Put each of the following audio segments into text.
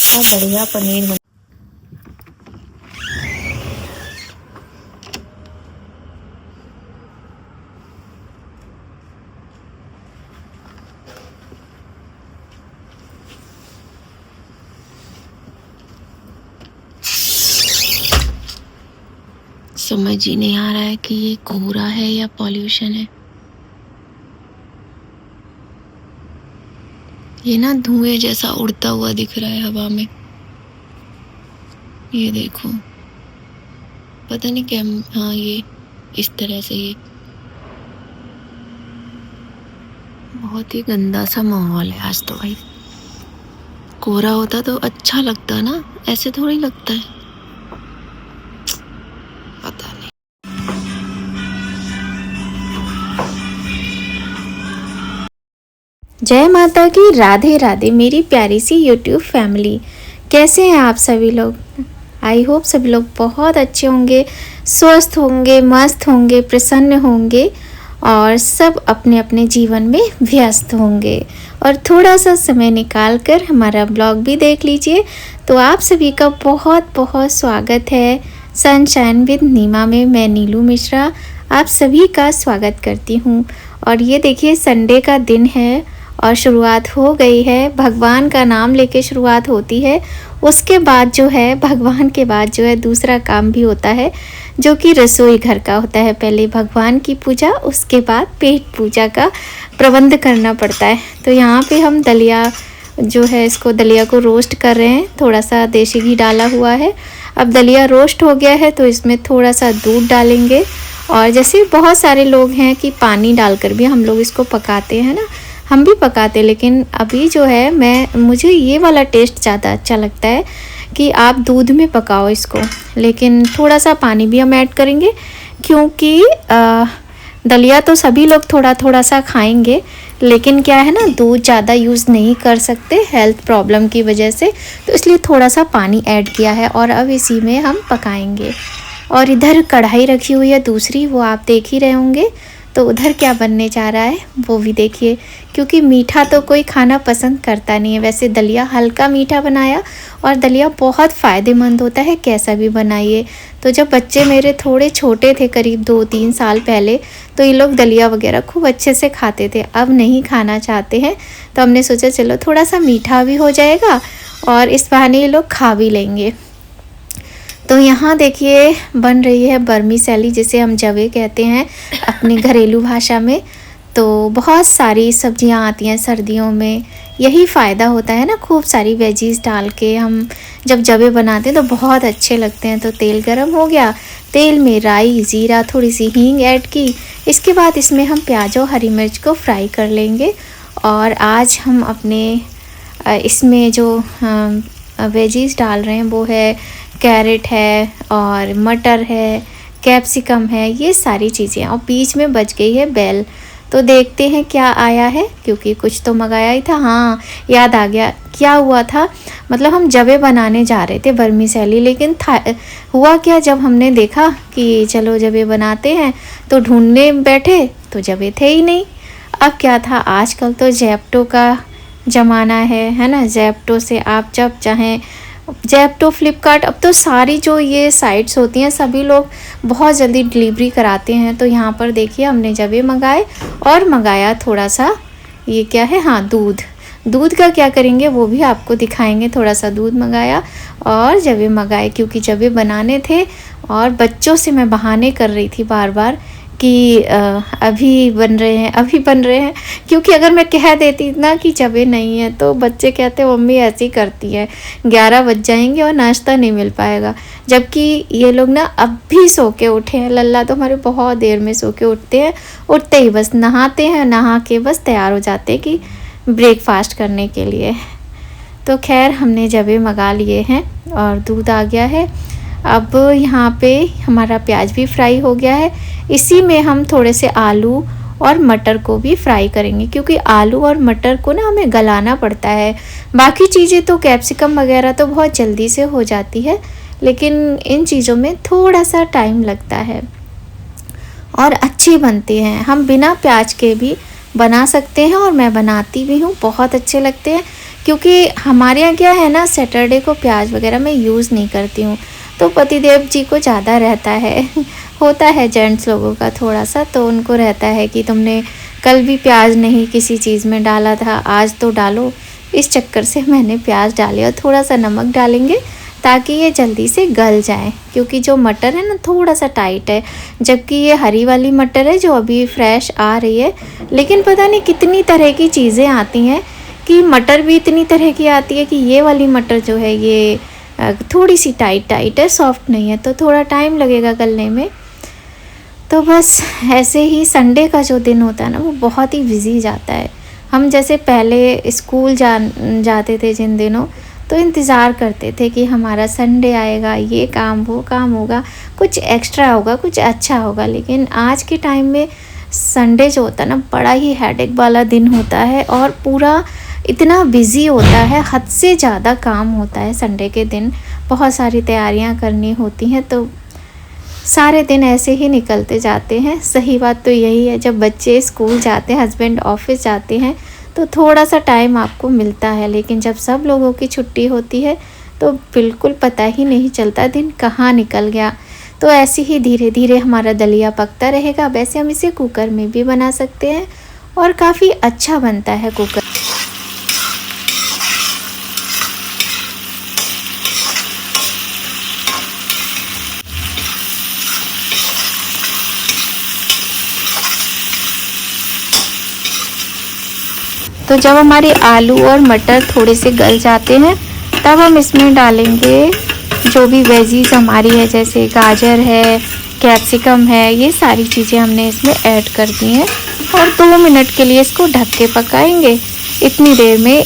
कितना बढ़िया पनीर बना। समझ ही नहीं आ रहा है कि ये कोहरा है या पॉल्यूशन है। ये ना धुएं जैसा उड़ता हुआ दिख रहा है हवा में। ये देखो, पता नहीं क्या। हाँ, ये इस तरह से ये बहुत ही गंदा सा माहौल है आज तो भाई। कोहरा होता तो अच्छा लगता ना, ऐसे थोड़ी लगता है। पता नहीं। जय माता की, राधे राधे मेरी प्यारी सी यूट्यूब फैमिली। कैसे हैं आप सभी लोग? आई होप सभी लोग बहुत अच्छे होंगे, स्वस्थ होंगे, मस्त होंगे, प्रसन्न होंगे और सब अपने अपने जीवन में व्यस्त होंगे। और थोड़ा सा समय निकाल कर हमारा ब्लॉग भी देख लीजिए। तो आप सभी का बहुत बहुत स्वागत है सनशाइन विद नीमा में। मैं नीलू मिश्रा आप सभी का स्वागत करती हूँ। और ये देखिए, संडे का दिन है और शुरुआत हो गई है। भगवान का नाम लेके शुरुआत होती है। उसके बाद जो है, भगवान के बाद जो है दूसरा काम भी होता है, जो कि रसोई घर का होता है। पहले भगवान की पूजा, उसके बाद पेट पूजा का प्रबंध करना पड़ता है। तो यहाँ पे हम दलिया जो है, इसको दलिया को रोस्ट कर रहे हैं। थोड़ा सा देसी घी डाला हुआ है। अब दलिया रोस्ट हो गया है तो इसमें थोड़ा सा दूध डालेंगे। और जैसे बहुत सारे लोग हैं कि पानी डालकर भी हम लोग इसको पकाते हैं ना, हम भी पकाते, लेकिन अभी जो है मुझे ये वाला टेस्ट ज़्यादा अच्छा लगता है कि आप दूध में पकाओ इसको। लेकिन थोड़ा सा पानी भी हम ऐड करेंगे, क्योंकि दलिया तो सभी लोग थोड़ा थोड़ा सा खाएंगे, लेकिन क्या है ना, दूध ज़्यादा यूज़ नहीं कर सकते हेल्थ प्रॉब्लम की वजह से, तो इसलिए थोड़ा सा पानी ऐड किया है। और अब इसी में हम पकाएंगे। और इधर कढ़ाई रखी हुई है दूसरी, वो आप देख ही रहे होंगे। तो उधर क्या बनने जा रहा है वो भी देखिए, क्योंकि मीठा तो कोई खाना पसंद करता नहीं है। वैसे दलिया हल्का मीठा बनाया, और दलिया बहुत फ़ायदेमंद होता है, कैसा भी बनाइए। तो जब बच्चे मेरे थोड़े छोटे थे, करीब 2-3 साल पहले, तो ये लोग दलिया वगैरह खूब अच्छे से खाते थे। अब नहीं खाना चाहते हैं, तो हमने सोचा चलो थोड़ा सा मीठा भी हो जाएगा और इस बहाने ये लोग खा भी लेंगे। तो यहाँ देखिए बन रही है बर्मी सैली, जिसे हम जवे कहते हैं अपनी घरेलू भाषा में। तो बहुत सारी सब्जियाँ आती हैं सर्दियों में, यही फ़ायदा होता है ना, खूब सारी वेजीज डाल के हम जब जवे बनाते हैं तो बहुत अच्छे लगते हैं। तो तेल गरम हो गया, तेल में राई, ज़ीरा, थोड़ी सी हींग ऐड की। इसके बाद इसमें हम प्याज और हरी मिर्च को फ्राई कर लेंगे। और आज हम अपने इसमें जो वेजीज डाल रहे हैं वो है कैरेट है और मटर है, कैप्सिकम है, ये सारी चीज़ें। और बीच में बच गई है बेल। तो देखते हैं क्या आया है, क्योंकि कुछ तो मंगाया ही था। हाँ, याद आ गया क्या हुआ था। मतलब हम जवे बनाने जा रहे थे बर्मी सैली, लेकिन हुआ क्या, जब हमने देखा कि चलो जवे बनाते हैं तो ढूंढने बैठे तो जवे थे ही नहीं। अब क्या था, आजकल तो ज़ेप्टो का ज़माना है ना। ज़ेप्टो से आप जब चाहें, ज़ेप्टो, फ्लिपकार्ट, अब तो सारी जो ये साइट्स होती हैं सभी लोग बहुत जल्दी डिलीवरी कराते हैं। तो यहाँ पर देखिए हमने जवे मंगाए और मंगाया थोड़ा सा, ये क्या है, हाँ, दूध का क्या करेंगे वो भी आपको दिखाएंगे। थोड़ा सा दूध मंगाया और जवे मंगाए, क्योंकि जवे बनाने थे। और बच्चों से मैं बहाने कर रही थी बार बार कि अभी बन रहे हैं, क्योंकि अगर मैं कह देती ना कि जवे नहीं है तो बच्चे कहते मम्मी ऐसी करती है, 11 बज जाएंगे और नाश्ता नहीं मिल पाएगा। जबकि ये लोग ना अब भी सो के उठे हैं। लल्ला तो हमारे बहुत देर में सो के उठते हैं, उठते ही बस नहाते हैं, नहा के बस तैयार हो जाते हैं कि ब्रेकफास्ट करने के लिए। तो खैर हमने जवे मंगा लिए हैं और दूध आ गया है। अब यहाँ पे हमारा प्याज भी फ्राई हो गया है। इसी में हम थोड़े से आलू और मटर को भी फ्राई करेंगे, क्योंकि आलू और मटर को ना हमें गलाना पड़ता है। बाकी चीज़ें तो कैप्सिकम वगैरह तो बहुत जल्दी से हो जाती है, लेकिन इन चीज़ों में थोड़ा सा टाइम लगता है और अच्छी बनती हैं। हम बिना प्याज के भी बना सकते हैं और मैं बनाती भी हूँ, बहुत अच्छे लगते हैं। क्योंकि हमारे यहाँ क्या है ना, सैटरडे को प्याज वगैरह मैं यूज़ नहीं करती हूँ, तो पतिदेव जी को ज़्यादा रहता है होता है जेंट्स लोगों का थोड़ा सा, तो उनको रहता है कि तुमने कल भी प्याज नहीं किसी चीज़ में डाला था, आज तो डालो। इस चक्कर से मैंने प्याज डाले और थोड़ा सा नमक डालेंगे ताकि ये जल्दी से गल जाए, क्योंकि जो मटर है ना थोड़ा सा टाइट है, जबकि ये हरी वाली मटर है जो अभी फ्रेश आ रही है। लेकिन पता नहीं कितनी तरह की चीज़ें आती हैं कि मटर भी इतनी तरह की आती है कि ये वाली मटर जो है ये थोड़ी सी टाइट है, सॉफ्ट नहीं है, तो थोड़ा टाइम लगेगा गलने में। तो बस ऐसे ही संडे का जो दिन होता है ना वो बहुत ही बिजी जाता है। हम जैसे पहले स्कूल जाते थे जिन दिनों, तो इंतज़ार करते थे कि हमारा संडे आएगा, ये काम वो काम होगा, कुछ एक्स्ट्रा होगा, कुछ अच्छा होगा। लेकिन आज के टाइम में संडे जो होता है ना बड़ा ही हेडेक वाला दिन होता है और पूरा इतना बिज़ी होता है, हद से ज़्यादा काम होता है संडे के दिन। बहुत सारी तैयारियां करनी होती हैं, तो सारे दिन ऐसे ही निकलते जाते हैं। सही बात तो यही है, जब बच्चे स्कूल जाते हैं, हस्बैंड ऑफिस जाते हैं, तो थोड़ा सा टाइम आपको मिलता है। लेकिन जब सब लोगों की छुट्टी होती है तो बिल्कुल पता ही नहीं चलता दिन कहाँ निकल गया। तो ऐसे ही धीरे धीरे हमारा दलिया पकता रहेगा। वैसे हम इसे कुकर में भी बना सकते हैं और काफ़ी अच्छा बनता है कुकर। तो जब हमारे आलू और मटर थोड़े से गल जाते हैं तब हम इसमें डालेंगे जो भी वेजीज हमारी है, जैसे गाजर है, कैप्सिकम है, ये सारी चीज़ें हमने इसमें ऐड कर दी हैं और 2 मिनट के लिए इसको ढक के पकाएंगे। इतनी देर में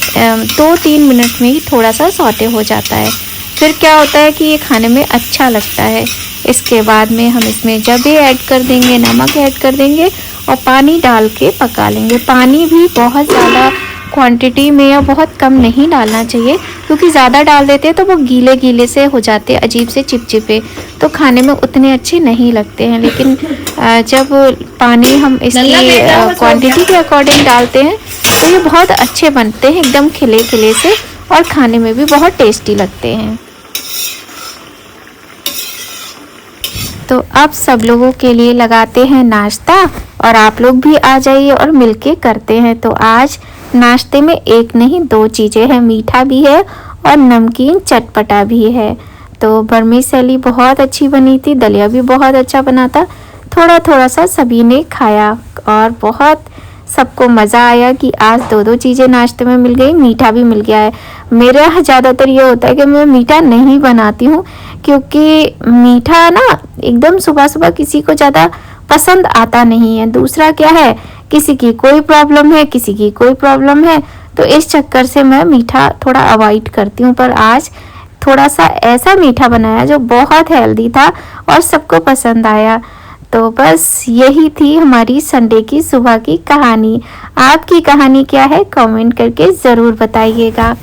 2-3 मिनट में ही थोड़ा सा सौटे हो जाता है। फिर क्या होता है कि ये खाने में अच्छा लगता है। इसके बाद में हम इसमें जबे ऐड कर देंगे, नमक ऐड कर देंगे और पानी डाल के पका लेंगे। पानी भी बहुत ज़्यादा क्वांटिटी में या बहुत कम नहीं डालना चाहिए, क्योंकि ज़्यादा डाल देते हैं तो वो गीले गीले से हो जाते हैं, अजीब से चिपचिपे, तो खाने में उतने अच्छे नहीं लगते हैं। लेकिन जब पानी हम इसकी क्वांटिटी के अकॉर्डिंग डालते हैं तो ये बहुत अच्छे बनते हैं, एकदम खिले खिले से, और खाने में भी बहुत टेस्टी लगते हैं। तो अब सब लोगों के लिए लगाते हैं नाश्ता और आप लोग भी आ जाइए और मिलके करते हैं। तो आज नाश्ते में एक नहीं 2 चीज़ें हैं, मीठा भी है और नमकीन चटपटा भी है। तो वर्मीसेली बहुत अच्छी बनी थी, दलिया भी बहुत अच्छा बना था। थोड़ा थोड़ा सा सभी ने खाया और बहुत सबको मज़ा आया कि आज 2 चीज़ें नाश्ते में मिल गई, मीठा भी मिल गया है। मेरा ज़्यादातर ये होता है कि मैं मीठा नहीं बनाती हूँ, क्योंकि मीठा ना एकदम सुबह सुबह किसी को ज़्यादा पसंद आता नहीं है। दूसरा क्या है, किसी की कोई प्रॉब्लम है, किसी की कोई प्रॉब्लम है, तो इस चक्कर से मैं मीठा थोड़ा अवॉइड करती हूँ। पर आज थोड़ा सा ऐसा मीठा बनाया जो बहुत हेल्दी था और सबको पसंद आया। तो बस यही थी हमारी संडे की सुबह की कहानी। आपकी कहानी क्या है कमेंट करके ज़रूर बताइएगा।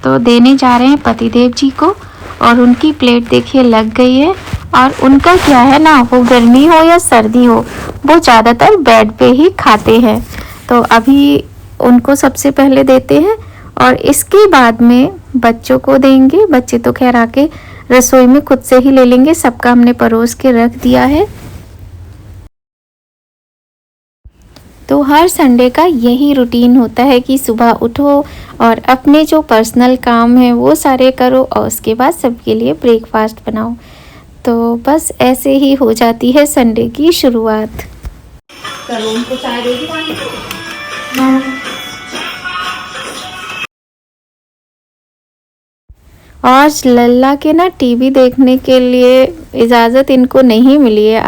तो देने जा रहे हैं पतिदेव जी को और उनकी प्लेट देखिए लग गई है। और उनका क्या है ना, वो गर्मी हो या सर्दी हो वो ज़्यादातर बेड पे ही खाते हैं। तो अभी उनको सबसे पहले देते हैं और इसके बाद में बच्चों को देंगे। बच्चे तो खैर आके रसोई में खुद से ही ले लेंगे, सबका हमने परोस के रख दिया है। तो हर संडे का यही रूटीन होता है कि सुबह उठो और अपने जो पर्सनल काम हैं वो सारे करो और उसके बाद सबके लिए ब्रेकफास्ट बनाओ। तो बस ऐसे ही हो जाती है संडे की शुरुआत। आज लल्ला के ना टीवी देखने के लिए इजाज़त इनको नहीं मिली है।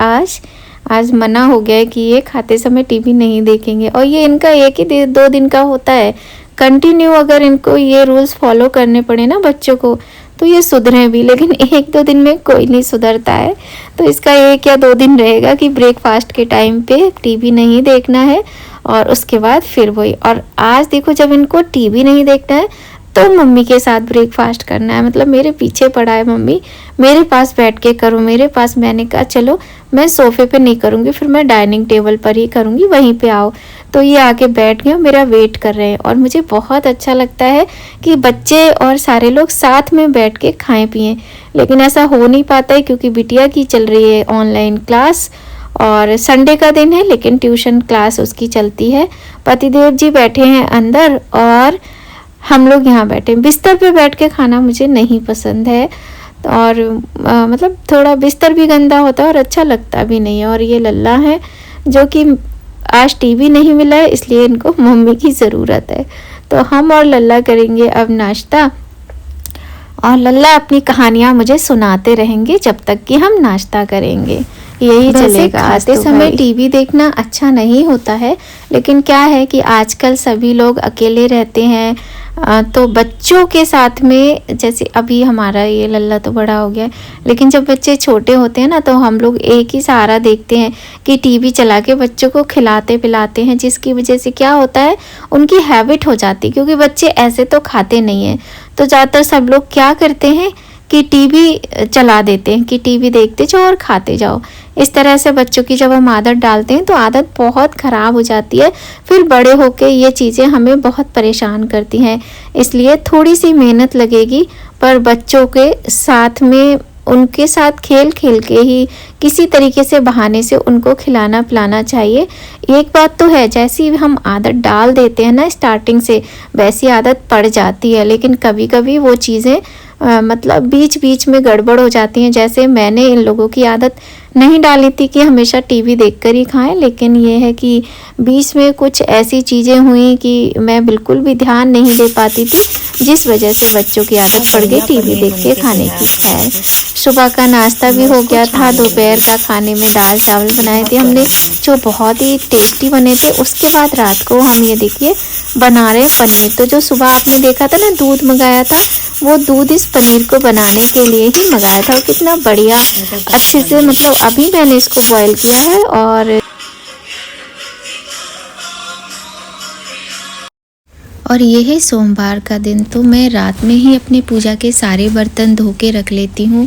आज मना हो गया है कि ये खाते समय टीवी नहीं देखेंगे। और ये इनका 1 ही 2 दिन का होता है। कंटिन्यू अगर इनको ये रूल्स फॉलो करने पड़े ना बच्चों को तो ये सुधरें भी, लेकिन 1-2 दिन में कोई नहीं सुधरता है। तो इसका 1 या 2 दिन रहेगा कि ब्रेकफास्ट के टाइम पे टीवी नहीं देखना है और उसके बाद फिर वही। और आज देखो जब इनको टीवी नहीं देखना है तो मम्मी के साथ ब्रेकफास्ट करना है, मतलब मेरे पीछे पड़ा है मम्मी, मेरे पास बैठ के करो मेरे पास। मैंने कहा चलो मैं सोफ़े पे नहीं करूँगी, फिर मैं डाइनिंग टेबल पर ही करूँगी, वहीं पे आओ। तो ये आके बैठ गए, मेरा वेट कर रहे हैं और मुझे बहुत अच्छा लगता है कि बच्चे और सारे लोग साथ में बैठ के खाएं पिएं। लेकिन ऐसा हो नहीं पाता है क्योंकि बिटिया की चल रही है ऑनलाइन क्लास और संडे का दिन है, लेकिन ट्यूशन क्लास उसकी चलती है। पतिदेव जी बैठे हैं अंदर और हम लोग यहाँ बैठे। बिस्तर पे बैठ के खाना मुझे नहीं पसंद है और मतलब थोड़ा बिस्तर भी गंदा होता है और अच्छा लगता भी नहीं है। और ये लल्ला है जो कि आज टीवी नहीं मिला है, इसलिए इनको मम्मी की ज़रूरत है। तो हम और लल्ला करेंगे अब नाश्ता और लल्ला अपनी कहानियाँ मुझे सुनाते रहेंगे जब तक कि हम नाश्ता करेंगे। यही चलेगा। खाते समय टीवी देखना अच्छा नहीं होता है, लेकिन क्या है कि आजकल सभी लोग अकेले रहते हैं, तो बच्चों के साथ में, जैसे अभी हमारा ये लल्ला तो बड़ा हो गया है, लेकिन जब बच्चे छोटे होते हैं ना तो हम लोग एक ही सहारा देखते हैं कि टीवी चला के बच्चों को खिलाते पिलाते हैं, जिसकी वजह से क्या होता है उनकी हैबिट हो जाती है, क्योंकि बच्चे ऐसे तो खाते नहीं हैं। तो ज़्यादातर सब लोग क्या करते हैं कि टीवी चला देते हैं कि टीवी देखते जाओ और खाते जाओ। इस तरह से बच्चों की जब हम आदत डालते हैं तो आदत बहुत ख़राब हो जाती है, फिर बड़े होके ये चीज़ें हमें बहुत परेशान करती हैं। इसलिए थोड़ी सी मेहनत लगेगी, पर बच्चों के साथ में उनके साथ खेल खेल के ही किसी तरीके से बहाने से उनको खिलाना पिलाना चाहिए। एक बात तो है, जैसी हम आदत डाल देते हैं ना स्टार्टिंग से, वैसी आदत पड़ जाती है, लेकिन कभी कभी वो चीज़ें मतलब बीच बीच में गड़बड़ हो जाती हैं। जैसे मैंने इन लोगों की आदत नहीं डाली थी कि हमेशा टीवी देखकर ही खाएं, लेकिन ये है कि बीच में कुछ ऐसी चीज़ें हुई कि मैं बिल्कुल भी ध्यान नहीं दे पाती थी, जिस वजह से बच्चों की आदत पड़ गई टीवी देख के खाने की। खैर, सुबह का नाश्ता भी हो गया था। दोपहर का खाने में दाल चावल बनाए थे हमने, जो बहुत ही टेस्टी बने थे। उसके बाद रात को हम ये देखिए बना रहे हैं पनीर। तो जो सुबह आपने देखा था ना दूध मंगाया था, वो दूध इस पनीर को बनाने के लिए ही मंगाया था। और कितना बढ़िया अच्छे से, मतलब अभी मैंने इसको बॉईल किया है। और ये है सोमवार का दिन, तो मैं रात में ही अपनी पूजा के सारे बर्तन धो के रख लेती हूँ।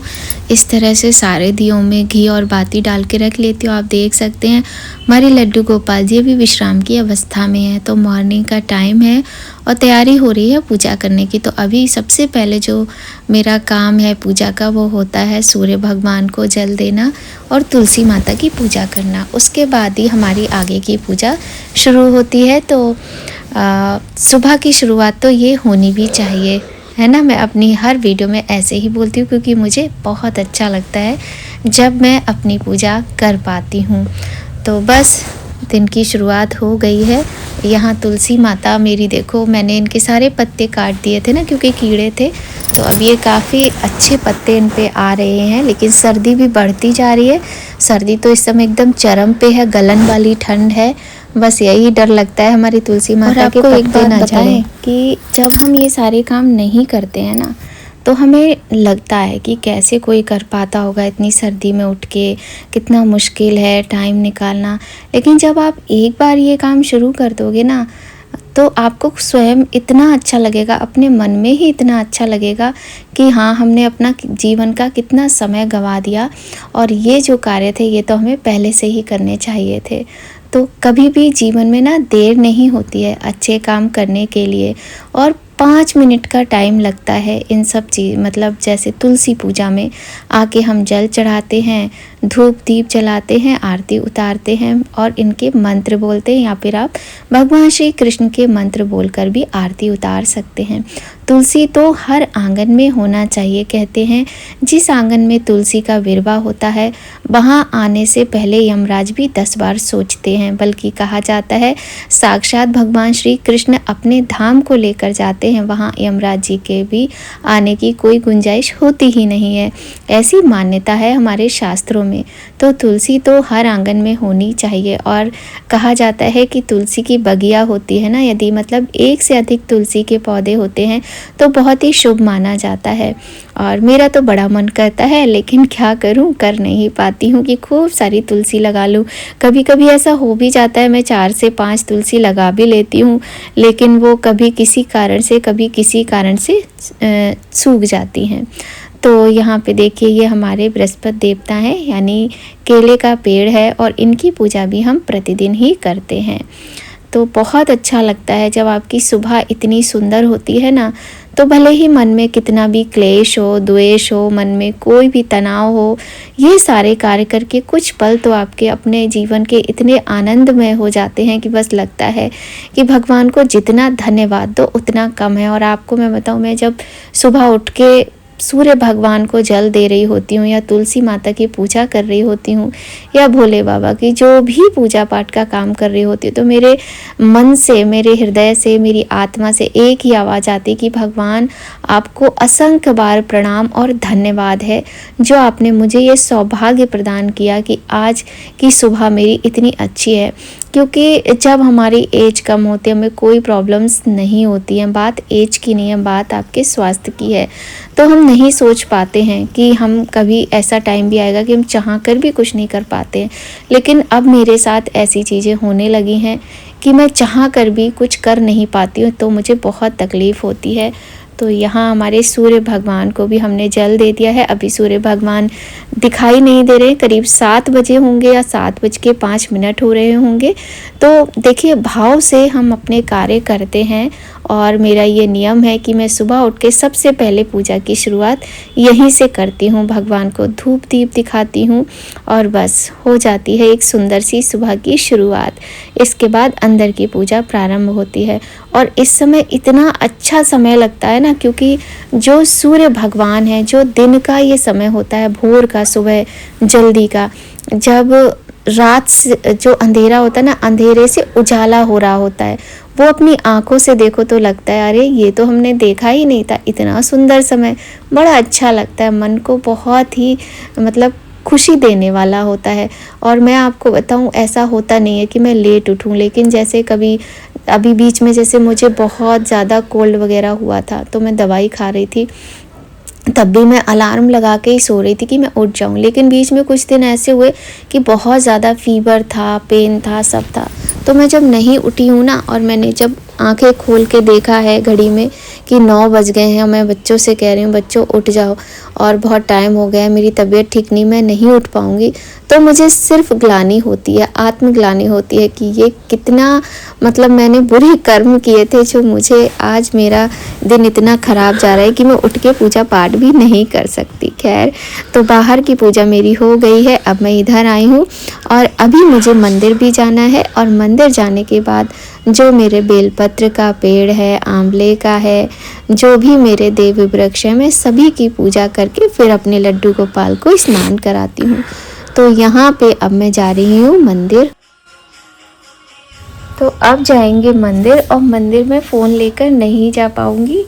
इस तरह से सारे दियों में घी और बाती डाल के रख लेती हूँ। आप देख सकते हैं हमारे लड्डू गोपाल जी अभी विश्राम की अवस्था में है, तो मॉर्निंग का टाइम है और तैयारी हो रही है पूजा करने की। तो अभी सबसे पहले जो मेरा काम है पूजा का, वो होता है सूर्य भगवान को जल देना और तुलसी माता की पूजा करना। उसके बाद ही हमारी आगे की पूजा शुरू होती है। तो सुबह की शुरुआत तो ये होनी भी चाहिए, है ना। मैं अपनी हर वीडियो में ऐसे ही बोलती हूँ, क्योंकि मुझे बहुत अच्छा लगता है जब मैं अपनी पूजा कर पाती हूँ। तो बस दिन की शुरुआत हो गई है। यहाँ तुलसी माता मेरी, देखो मैंने इनके सारे पत्ते काट दिए थे ना, क्योंकि कीड़े थे। तो अब ये काफ़ी अच्छे पत्ते इन पे आ रहे हैं, लेकिन सर्दी भी बढ़ती जा रही है। सर्दी तो इस समय एकदम चरम पे है, गलन वाली ठंड है। बस यही डर लगता है हमारी तुलसी माता के पत्ते ना जाएं। कि जब हम ये सारे काम नहीं करते हैं ना, तो हमें लगता है कि कैसे कोई कर पाता होगा इतनी सर्दी में उठ के, कितना मुश्किल है टाइम निकालना। लेकिन जब आप एक बार ये काम शुरू कर दोगे ना, तो आपको स्वयं इतना अच्छा लगेगा, अपने मन में ही इतना अच्छा लगेगा कि हाँ, हमने अपना जीवन का कितना समय गंवा दिया और ये जो कार्य थे ये तो हमें पहले से ही करने चाहिए थे। तो कभी भी जीवन में ना देर नहीं होती है अच्छे काम करने के लिए, और 5 मिनट का टाइम लगता है इन सब चीज़, मतलब जैसे तुलसी पूजा में आके हम जल चढ़ाते हैं, धूप दीप जलाते हैं, आरती उतारते हैं और इनके मंत्र बोलते हैं, या फिर आप भगवान श्री कृष्ण के मंत्र बोलकर भी आरती उतार सकते हैं। तुलसी तो हर आंगन में होना चाहिए। कहते हैं जिस आंगन में तुलसी का विरवा होता है, वहाँ आने से पहले यमराज भी 10 बार सोचते हैं। बल्कि कहा जाता है साक्षात भगवान श्री कृष्ण अपने धाम को लेकर जाते हैं, वहाँ यमराज जी के भी आने की कोई गुंजाइश होती ही नहीं है। ऐसी मान्यता है हमारे शास्त्रों में। तो तुलसी तो हर आंगन में होनी चाहिए। और कहा जाता है कि तुलसी की बगिया होती है ना, यदि मतलब एक से अधिक तुलसी के पौधे होते हैं तो बहुत ही शुभ माना जाता है। और मेरा तो बड़ा मन करता है, लेकिन क्या करूं, कर नहीं पाती हूं कि खूब सारी तुलसी लगा लूं। कभी कभी ऐसा हो भी जाता है मैं 4 से 5 तुलसी लगा भी लेती हूं, लेकिन वो कभी किसी कारण से कभी किसी कारण से सूख जाती हैं। तो यहाँ पे देखिए ये हमारे बृहस्पति देवता हैं, यानी केले का पेड़ है और इनकी पूजा भी हम प्रतिदिन ही करते हैं। तो बहुत अच्छा लगता है जब आपकी सुबह इतनी सुंदर होती है ना, तो भले ही मन में कितना भी क्लेश हो, द्वेष हो, मन में कोई भी तनाव हो, ये सारे कार्य करके कुछ पल तो आपके अपने जीवन के इतने आनंदमय हो जाते हैं कि बस लगता है कि भगवान को जितना धन्यवाद दो उतना कम है। और आपको मैं बताऊं, मैं जब सुबह उठ के सूर्य भगवान को जल दे रही होती हूँ या तुलसी माता की पूजा कर रही होती हूँ या भोले बाबा की जो भी पूजा पाठ का काम कर रही होती हूँ, तो मेरे मन से, मेरे हृदय से, मेरी आत्मा से एक ही आवाज़ आती कि भगवान आपको असंख्य बार प्रणाम और धन्यवाद है जो आपने मुझे ये सौभाग्य प्रदान किया कि आज की सुबह मेरी इतनी अच्छी है। क्योंकि जब हमारी एज कम होती है, हमें कोई प्रॉब्लम्स नहीं होती हैं। बात एज की नहीं है, बात आपके स्वास्थ्य की है। तो हम नहीं सोच पाते हैं कि हम कभी ऐसा टाइम भी आएगा कि हम चाह कर भी कुछ नहीं कर पाते हैं। लेकिन अब मेरे साथ ऐसी चीज़ें होने लगी हैं कि मैं चाह कर भी कुछ कर नहीं पाती हूँ, तो मुझे बहुत तकलीफ़ होती है। तो यहाँ हमारे सूर्य भगवान को भी हमने जल दे दिया है। अभी सूर्य भगवान दिखाई नहीं दे रहे, करीब 7 बजे होंगे या 7:05 हो रहे होंगे। तो देखिए, भाव से हम अपने कार्य करते हैं और मेरा ये नियम है कि मैं सुबह उठ के सबसे पहले पूजा की शुरुआत यहीं से करती हूँ। भगवान को धूप दीप दिखाती हूँ और बस हो जाती है एक सुंदर सी सुबह की शुरुआत। इसके बाद अंदर की पूजा प्रारंभ होती है और इस समय इतना अच्छा समय लगता है ना, क्योंकि जो सूर्य भगवान है, जो दिन का ये समय होता है, भोर का, सुबह जल्दी का, जब रात से जो अंधेरा होता है ना, अंधेरे से उजाला हो रहा होता है, वो अपनी आंखों से देखो तो लगता है अरे ये तो हमने देखा ही नहीं था, इतना सुंदर समय। बड़ा अच्छा लगता है, मन को बहुत ही मतलब खुशी देने वाला होता है। और मैं आपको बताऊं, ऐसा होता नहीं है कि मैं लेट उठूं, लेकिन जैसे कभी अभी बीच में जैसे मुझे बहुत ज़्यादा कोल्ड वगैरह हुआ था, तो मैं दवाई खा रही थी, तब भी मैं अलार्म लगा के ही सो रही थी कि मैं उठ जाऊं। लेकिन बीच में कुछ दिन ऐसे हुए कि बहुत ज़्यादा फीवर था, पेन था, सब था। तो मैं जब नहीं उठी हूँ ना, और मैंने जब आंखें खोल के देखा है घड़ी में कि 9 बज गए हैं, मैं बच्चों से कह रही हूँ बच्चों उठ जाओ और बहुत टाइम हो गया है, मेरी तबीयत ठीक नहीं, मैं नहीं उठ पाऊँगी, तो मुझे सिर्फ ग्लानि होती है, आत्मग्लानि होती है कि ये कितना मतलब मैंने बुरे कर्म किए थे जो मुझे आज मेरा दिन इतना ख़राब जा रहा है कि मैं उठ के पूजा पाठ भी नहीं कर सकती। खैर, तो बाहर की पूजा मेरी हो गई है, अब मैं इधर आई हूँ और अभी मुझे मंदिर भी जाना है। और मंदिर जाने के बाद जो मेरे बेलपत्र का पेड़ है, आंवले का है, जो भी मेरे देवी वृक्ष है, मैं सभी की पूजा करके फिर अपने लड्डू गोपाल को स्नान कराती हूँ। तो यहाँ पे अब मैं जा रही हूँ मंदिर। तो अब जाएंगे मंदिर, और मंदिर में फ़ोन लेकर नहीं जा पाऊँगी,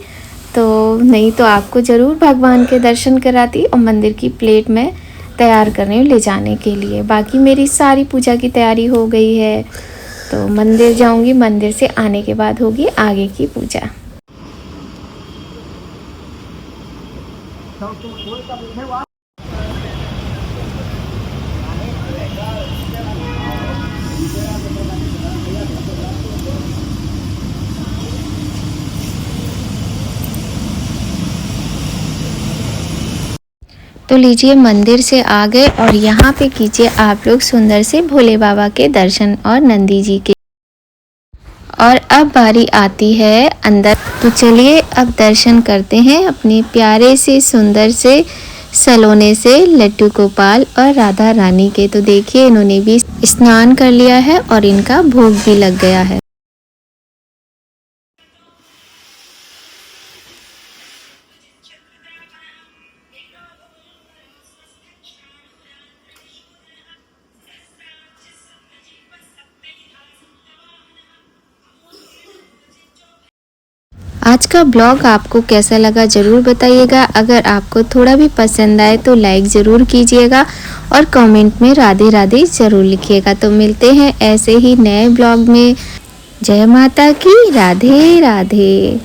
तो नहीं तो आपको ज़रूर भगवान के दर्शन कराती और मंदिर की प्लेट में तैयार करने ले जाने के लिए। बाकी मेरी सारी पूजा की तैयारी हो गई है, तो मंदिर जाऊंगी, मंदिर से आने के बाद होगी आगे की पूजा। तो लीजिए, मंदिर से आ गए और यहाँ पे कीजिए आप लोग सुंदर से भोले बाबा के दर्शन और नंदी जी के। और अब बारी आती है अंदर, तो चलिए अब दर्शन करते हैं अपने प्यारे से सुंदर से सलोने से लड्डू गोपाल और राधा रानी के। तो देखिए, इन्होंने भी स्नान कर लिया है और इनका भोग भी लग गया है। आज का ब्लॉग आपको कैसा लगा ज़रूर बताइएगा। अगर आपको थोड़ा भी पसंद आए तो लाइक ज़रूर कीजिएगा और कमेंट में राधे राधे ज़रूर लिखिएगा। तो मिलते हैं ऐसे ही नए ब्लॉग में। जय माता की, राधे राधे।